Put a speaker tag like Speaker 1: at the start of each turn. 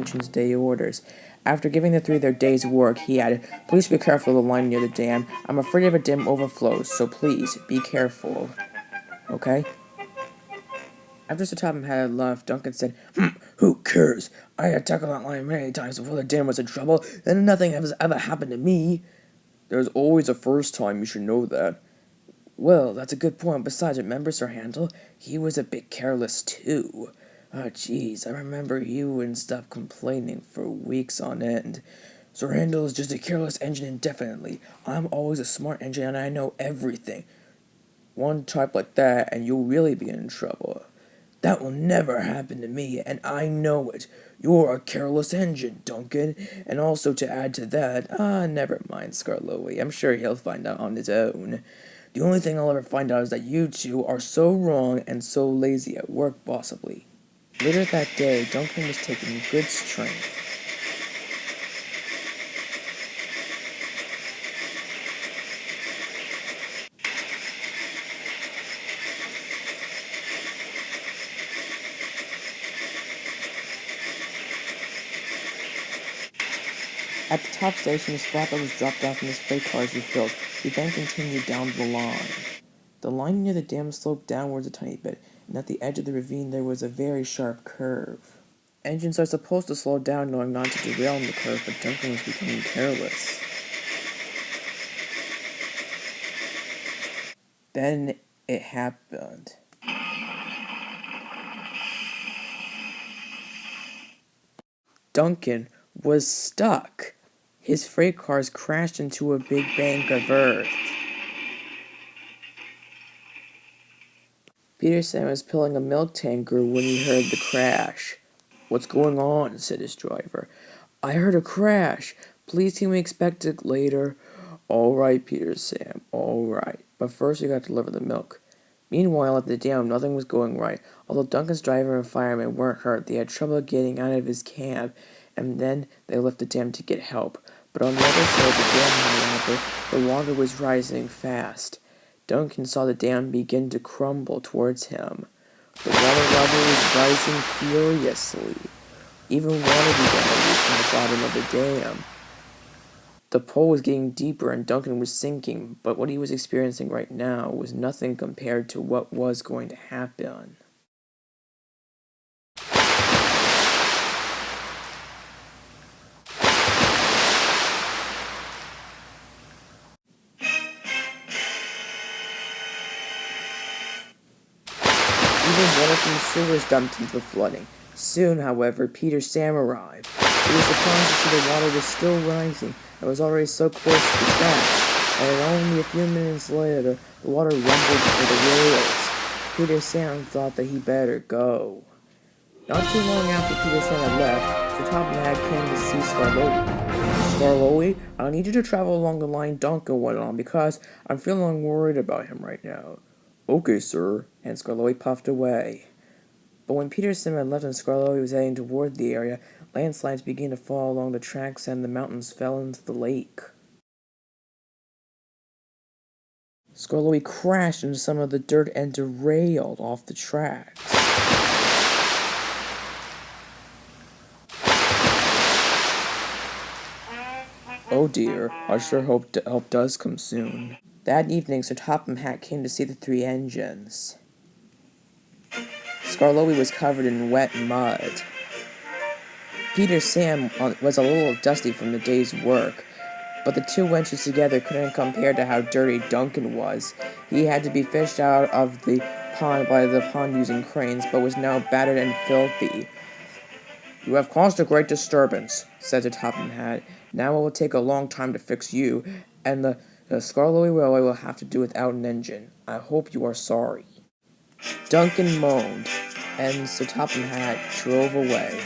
Speaker 1: Alexandthomasproductions' day orders. After giving the three their day's work, he added, "Please be careful of the line near the dam. I'm afraid if a dam overflows, so please, be careful." Okay? After Sir Topham had left, Duncan said, "Who cares? I had tackled that line many times before the dam was in trouble, and nothing has ever happened to me." "There's always a first time, you should know that." "Well, that's a good point. Besides, remember Sir Handel? He was a bit careless, too. Oh, jeez, I remember he wouldn't stop complaining for weeks on end. Sir Handel is just a careless engine indefinitely. I'm always a smart engine and I know everything. One type like that and you'll really be in trouble." "That will never happen to me, and I know it. You're a careless engine, Duncan. And also to add to that, never mind, Skarloey. I'm sure he'll find out on his own. The only thing I'll ever find out is that you two are so wrong and so lazy at work, possibly." Later that day, Duncan was taking goods train. At the top station, his flatbed was dropped off and his freight cars refilled. He then continued down the line. The line near the dam sloped downwards a tiny bit, and at the edge of the ravine there was a very sharp curve. Engines are supposed to slow down knowing not to derail on the curve, but Duncan was becoming careless. Then it happened. Duncan was stuck. His freight cars crashed into a big bank of earth. Peterson was filling a milk tanker when he heard the crash. "What's going on?" said his driver. "I heard a crash. Please can we expect it later?" "All right, Peter Sam, all right. But first you got to deliver the milk." Meanwhile, at the dam, nothing was going right. Although Duncan's driver and fireman weren't hurt, they had trouble getting out of his cab, and then they left the dam to get help. But on the other side of the dam, however, the water was rising fast. Duncan saw the dam begin to crumble towards him. The water level was rising furiously. Even water began to leak from the bottom of the dam. The pole was getting deeper and Duncan was sinking, but what he was experiencing right now was nothing compared to what was going to happen. Even water from the sewers dumped into the flooding. Soon, however, Peter Sam arrived. He was surprised to see the water was still rising and was already so close to the tracks, and only a few minutes later, the water rumbled for the rails. Peter Sam thought that he better go. Not too long after Peter Sam had left, Sir Topham came to see Skarloey. "Skarloey, I need you to travel along the line Duncan went on because I'm feeling worried about him right now." "Okay, sir," and Skarloey puffed away. But when Peter Sam had left and Skarloey was heading toward the area, landslides began to fall along the tracks and the mountains fell into the lake. Skarloey crashed into some of the dirt and derailed off the tracks. Oh dear, I sure hope help does come soon. That evening, Sir Topham came to see the three engines. Skarloey was covered in wet mud. Peter Sam was a little dusty from the day's work, but the two engines together couldn't compare to how dirty Duncan was. He had to be fished out of the pond by the pond using cranes, but was now battered and filthy. "You have caused a great disturbance," said the Topham Hatt. "Now it will take a long time to fix you, and the Skarloey Railway will have to do without an engine. I hope you are sorry." Duncan moaned, and Sir Topham Hatt drove away.